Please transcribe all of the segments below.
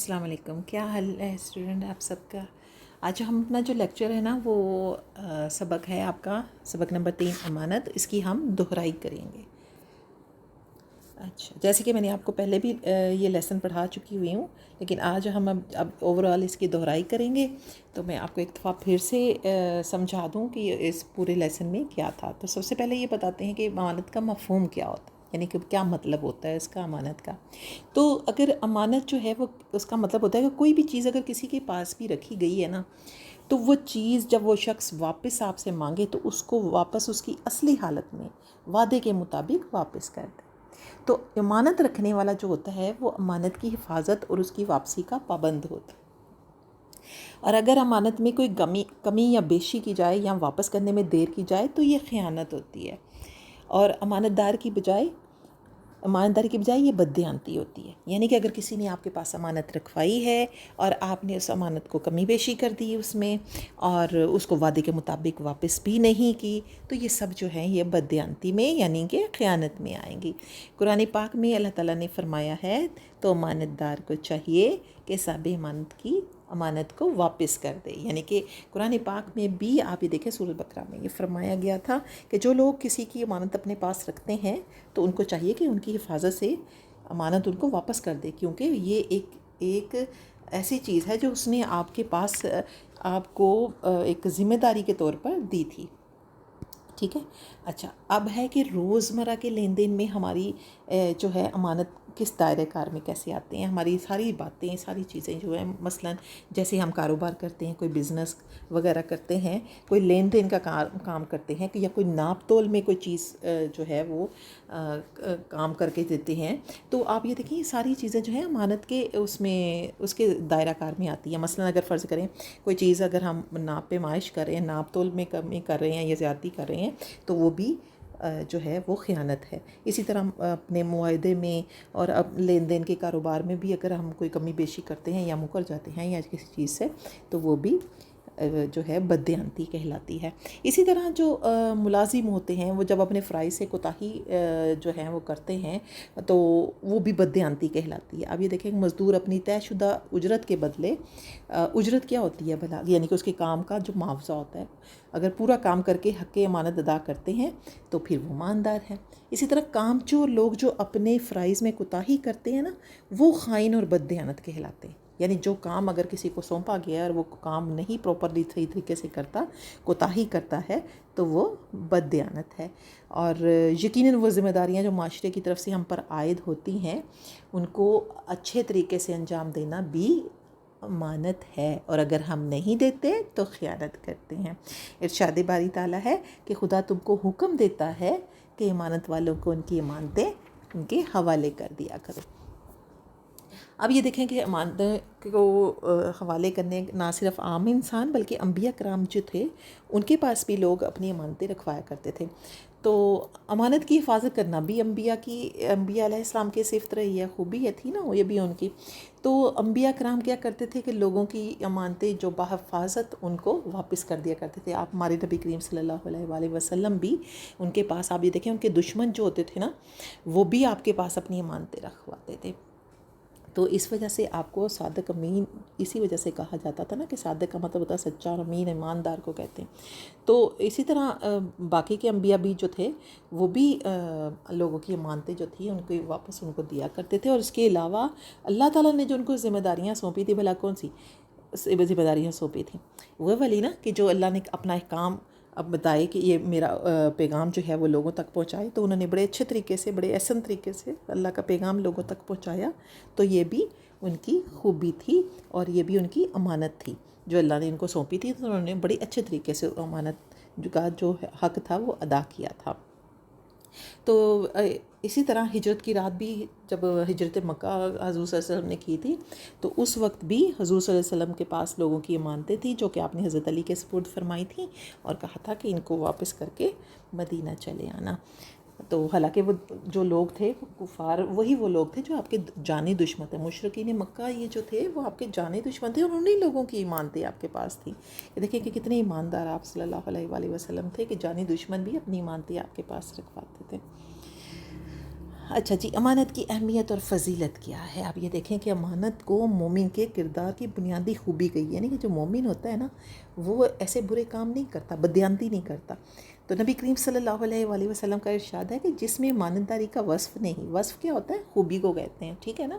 السلام علیکم. کیا حال ہے اسٹوڈنٹ آپ سب کا؟ آج ہم اپنا جو لیکچر ہے نا وہ سبق ہے آپ کا سبق نمبر 3 امانت. اس کی ہم دہرائی کریں گے. اچھا، جیسے کہ میں نے آپ کو پہلے بھی یہ لیسن پڑھا چکی ہوئی ہوں، لیکن آج ہم اب اوور آل اس کی دہرائی کریں گے. تو میں آپ کو ایک دفعہ پھر سے سمجھا دوں کہ اس پورے لیسن میں کیا تھا. تو سب سے پہلے یہ بتاتے ہیں کہ امانت کا مفہوم کیا ہوتا ہے، یعنی کہ کیا مطلب ہوتا ہے اس کا امانت کا. تو اگر امانت جو ہے وہ اس کا مطلب ہوتا ہے کہ کوئی بھی چیز اگر کسی کے پاس بھی رکھی گئی ہے نا، تو وہ چیز جب وہ شخص واپس آپ سے مانگے تو اس کو واپس اس کی اصلی حالت میں وعدے کے مطابق واپس کر دے. تو امانت رکھنے والا جو ہوتا ہے وہ امانت کی حفاظت اور اس کی واپسی کا پابند ہوتا ہے. اور اگر امانت میں کوئی کمی یا بیشی کی جائے یا واپس کرنے میں دیر کی جائے تو یہ خیانت ہوتی ہے. اور امانتداری کی بجائے یہ بددیانتی ہوتی ہے. یعنی کہ اگر کسی نے آپ کے پاس امانت رکھوائی ہے اور آپ نے اس امانت کو کمی بیشی کر دی اس میں اور اس کو وعدے کے مطابق واپس بھی نہیں کی، تو یہ سب جو ہیں یہ بددیانتی میں یعنی کہ خیانت میں آئیں گی. قرآن پاک میں اللہ تعالیٰ نے فرمایا ہے تو امانت دار کو چاہیے کہ صاحب امانت کو واپس کر دے. یعنی کہ قرآن پاک میں بھی آپ یہ دیکھیں سورۃ بقرہ میں یہ فرمایا گیا تھا کہ جو لوگ کسی کی امانت اپنے پاس رکھتے ہیں تو ان کو چاہیے کہ ان کی حفاظت سے امانت ان کو واپس کر دے، کیونکہ یہ ایک ایسی چیز ہے جو اس نے آپ کے پاس آپ کو ایک ذمہ داری کے طور پر دی تھی. ٹھیک ہے. اچھا، اب ہے کہ روزمرہ کے لین دین میں ہماری جو ہے امانت کس دائرۂ کار میں کیسے آتے ہیں. ہماری ساری باتیں ساری چیزیں جو ہیں مثلا جیسے ہم کاروبار کرتے ہیں، کوئی بزنس وغیرہ کرتے ہیں، کوئی لین دین کا کام کرتے ہیں یا کوئی ناپ تول میں کوئی چیز جو ہے وہ کام کر کے دیتے ہیں، تو آپ یہ دیکھیں یہ ساری چیزیں جو ہیں امانت کے اس کے دائرہ کار میں آتی ہیں. مثلا اگر فرض کریں کوئی چیز اگر ہم ناپ پیمائش کر رہے ہیں، ناپ تول میں کمی کر رہے ہیں یا زیادتی کر رہے ہیں تو وہ بھی جو ہے وہ خیانت ہے. اسی طرح اپنے معاہدے میں اور اب لین دین کے کاروبار میں بھی اگر ہم کوئی کمی بیشی کرتے ہیں یا مکر جاتے ہیں یا کسی چیز سے تو وہ بھی جو ہے بددیانتی کہلاتی ہے. اسی طرح جو ملازم ہوتے ہیں وہ جب اپنے فرائض سے کوتاہی جو ہیں وہ کرتے ہیں تو وہ بھی بددیانتی کہلاتی ہے. اب یہ دیکھیں مزدور اپنی طے شدہ اجرت کے بدلے اجرت کیا ہوتی ہے بھلا، یعنی کہ اس کے کام کا جو معاوضہ ہوتا ہے، اگر پورا کام کر کے حق امانت ادا کرتے ہیں تو پھر وہ ایماندار ہیں. اسی طرح کامچور لوگ جو اپنے فرائض میں کوتاہی کرتے ہیں نا، وہ خائن اور بددیانت کہلاتے ہیں. یعنی جو کام اگر کسی کو سونپا گیا اور وہ کام نہیں پراپرلی صحیح طریقے سے کرتا، کوتاہی کرتا ہے تو وہ بددیانت ہے. اور یقیناً وہ ذمہ داریاں جو معاشرے کی طرف سے ہم پر عائد ہوتی ہیں ان کو اچھے طریقے سے انجام دینا بھی امانت ہے، اور اگر ہم نہیں دیتے تو خیانت کرتے ہیں. ارشاد باری تعالیٰ ہے کہ خدا تم کو حکم دیتا ہے کہ امانت والوں کو ان کی امانتیں ان کے حوالے کر دیا کرو. اب یہ دیکھیں کہ امانت کو حوالے کرنے نہ صرف عام انسان بلکہ انبیاء کرام جو تھے ان کے پاس بھی لوگ اپنی امانتیں رکھوایا کرتے تھے. تو امانت کی حفاظت کرنا بھی انبیاء علیہ السلام کی صفت رہی ہے، خوبی یہ تھی نا، یہ بھی ان کی. تو انبیاء کرام کیا کرتے تھے کہ لوگوں کی امانتیں جو بحفاظت ان کو واپس کر دیا کرتے تھے. آپ ہمارے نبی کریم صلی اللہ علیہ وآلہ وسلم بھی ان کے پاس، آپ یہ دیکھیں ان کے دشمن جو ہوتے تھے نا وہ بھی آپ کے پاس اپنی امانتیں رکھواتے تھے. تو اس وجہ سے آپ کو صادق امین اسی وجہ سے کہا جاتا تھا نا کہ صادق کا مطلب ہوتا ہے سچا، اور امین ایماندار کو کہتے ہیں. تو اسی طرح باقی کے انبیاء بھی جو تھے وہ بھی لوگوں کی امانتیں جو تھیں ان کو واپس ان کو دیا کرتے تھے. اور اس کے علاوہ اللہ تعالیٰ نے جو ان کو ذمہ داریاں سونپی تھی، بھلا کون سی ذمہ داریاں سونپی تھیں؟ وہ والی نا کہ جو اللہ نے اپنا احکام اب بتائے کہ یہ میرا پیغام جو ہے وہ لوگوں تک پہنچائے، تو انہوں نے بڑے اچھے طریقے سے، بڑے احسن طریقے سے اللہ کا پیغام لوگوں تک پہنچایا. تو یہ بھی ان کی خوبی تھی اور یہ بھی ان کی امانت تھی جو اللہ نے ان کو سونپی تھی. تو انہوں نے بڑی اچھے طریقے سے امانت کا جو حق تھا وہ ادا کیا تھا. تو اسی طرح ہجرت کی رات بھی جب ہجرت مکہ حضور صلی اللہ علیہ وسلم نے کی تھی تو اس وقت بھی حضور صلی اللہ علیہ وسلم کے پاس لوگوں کی امانتیں تھیں جو کہ آپ نے حضرت علی کے سپرد فرمائی تھیں اور کہا تھا کہ ان کو واپس کر کے مدینہ چلے آنا. تو حالانکہ وہ جو لوگ تھے کفار، وہی وہ لوگ تھے جو آپ کے جانی دشمن تھے. مشرکین مکہ یہ جو تھے وہ آپ کے جانی دشمن تھے اور انہیں لوگوں کی ایمانتیں آپ کے پاس تھیں. یہ دیکھیں کہ کتنے ایماندار آپ صلی اللہ علیہ وآلہ وسلم تھے کہ جانی دشمن بھی اپنی ایمانتیں آپ کے پاس رکھواتے تھے. اچھا جی، امانت کی اہمیت اور فضیلت کیا ہے؟ آپ یہ دیکھیں کہ امانت کو مومن کے کردار کی بنیادی خوبی کہی ہے، یعنی کہ جو مومن ہوتا ہے نا وہ ایسے برے کام نہیں کرتا، بدیانتی نہیں کرتا۔ تو نبی کریم صلی اللہ علیہ وآلہ وسلم کا ارشاد ہے کہ جس میں امانت داری کا وصف نہیں، وصف کیا ہوتا ہے؟ خوبی کو کہتے ہیں، ٹھیک ہے نا،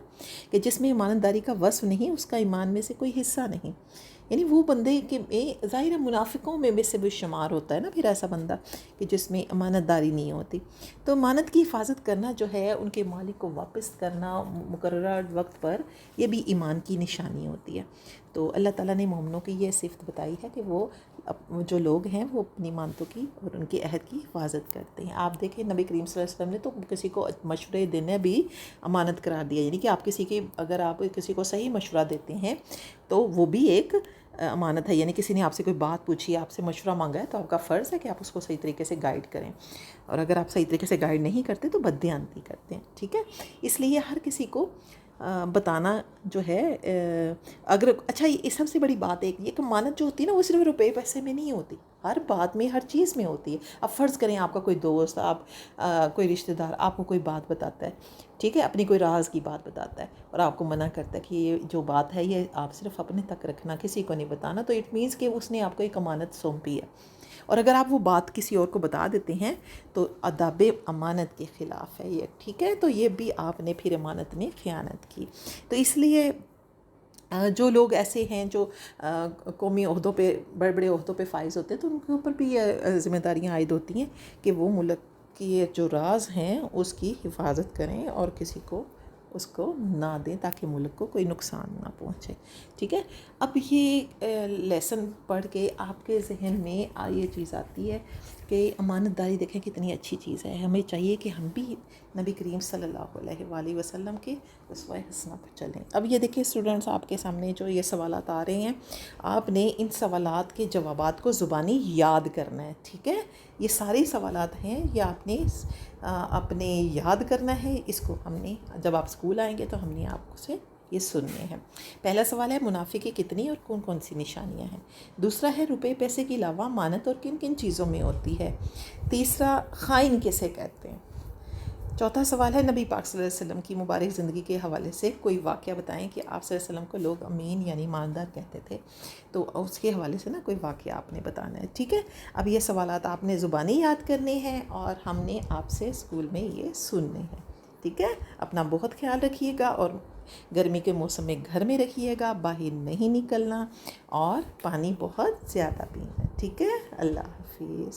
کہ جس میں امانت داری کا وصف نہیں اس کا ایمان میں سے کوئی حصہ نہیں۔ یعنی وہ بندے کے ظاہر منافقوں میں سے بھی شمار ہوتا ہے نا پھر ایسا بندہ کہ جس میں امانت داری نہیں ہوتی۔ تو امانت کی حفاظت کرنا جو ہے، ان کے مالک کو واپس کرنا مقررہ وقت پر، یہ بھی ایمان کی نشانی ہوتی ہے۔ تو اللہ تعالیٰ نے مومنوں کی یہ صفت بتائی ہے کہ وہ جو لوگ ہیں وہ اپنی امانتوں کی اور ان کے عہد کی حفاظت کرتے ہیں۔ آپ دیکھیں نبی کریم صلی اللہ علیہ وسلم نے تو کسی کو مشورے دینے بھی امانت قرار دیا، یعنی کہ آپ اگر آپ کسی کو صحیح مشورہ دیتے ہیں تو وہ بھی ایک امانت ہے۔ یعنی کسی نے آپ سے کوئی بات پوچھی، آپ سے مشورہ مانگا ہے، تو آپ کا فرض ہے کہ آپ اس کو صحیح طریقے سے گائیڈ کریں، اور اگر آپ صحیح طریقے سے گائیڈ نہیں کرتے تو بددیانتی کرتے ہیں، ٹھیک ہے۔ اس لیے ہر کسی کو بتانا جو ہے، اگر اچھا یہ سب سے بڑی بات ایک یہ کہ امانت جو ہوتی ہے نا وہ صرف روپے پیسے میں نہیں ہوتی، ہر بات میں، ہر چیز میں ہوتی ہے۔ اب فرض کریں آپ کا کوئی دوست، آپ کوئی رشتہ دار آپ کو کوئی بات بتاتا ہے، ٹھیک ہے، اپنی کوئی راز کی بات بتاتا ہے اور آپ کو منع کرتا ہے کہ یہ جو بات ہے یہ آپ صرف اپنے تک رکھنا، کسی کو نہیں بتانا، تو اٹ مینس کہ اس نے آپ کو ایک امانت سونپی ہے، اور اگر آپ وہ بات کسی اور کو بتا دیتے ہیں تو آداب امانت کے خلاف ہے یہ، ٹھیک ہے۔ تو یہ بھی آپ نے پھر امانت میں خیانت کی۔ تو اس لیے جو لوگ ایسے ہیں جو قومی عہدوں پہ، بڑے بڑے عہدوں پہ فائز ہوتے ہیں، تو ان کے اوپر بھی یہ ذمہ داریاں عائد ہوتی ہیں کہ وہ ملک کی جو راز ہیں اس کی حفاظت کریں اور کسی کو اس کو نہ دیں تاکہ ملک کو کوئی نقصان نہ پہنچے، ٹھیک ہے۔ اب یہ لیسن پڑھ کے آپ کے ذہن میں یہ چیز آتی ہے کہ امانت داری دیکھیں کتنی اچھی چیز ہے، ہمیں چاہیے کہ ہم بھی نبی کریم صلی اللہ علیہ وآلہ وسلم کے اسوہ حسنہ پر چلیں۔ اب یہ دیکھیں اسٹوڈنٹس، آپ کے سامنے جو یہ سوالات آ رہے ہیں، آپ نے ان سوالات کے جوابات کو زبانی یاد کرنا ہے، ٹھیک ہے۔ یہ سارے سوالات ہیں، یہ آپ نے اپنے یاد کرنا ہے۔ اس کو ہم نے جب آپ اسکول آئیں گے تو ہم نے آپ سے یہ سننے ہیں۔ پہلا سوال ہے منافق کی کتنی اور کون کون سی نشانیاں ہیں؟ دوسرا ہے روپے پیسے کے علاوہ امانت اور کن کن چیزوں میں ہوتی ہے؟ تیسرا خائن کسے کہتے ہیں؟ چوتھا سوال ہے نبی پاک صلی اللہ علیہ وسلم کی مبارک زندگی کے حوالے سے کوئی واقعہ بتائیں کہ آپ صلی اللہ علیہ وسلم کو لوگ امین یعنی ایماندار کہتے تھے، تو اس کے حوالے سے نا کوئی واقعہ آپ نے بتانا ہے، ٹھیک ہے۔ اب یہ سوالات آپ نے زبانی یاد کرنے ہیں اور ہم نے آپ سے اسکول میں یہ سننے ہیں، ٹھیک ہے۔ اپنا بہت خیال رکھیے گا اور گرمی کے موسم میں گھر میں رکھیے گا، باہر نہیں نکلنا، اور پانی بہت زیادہ پینا، ٹھیک ہے۔ اللہ حافظ۔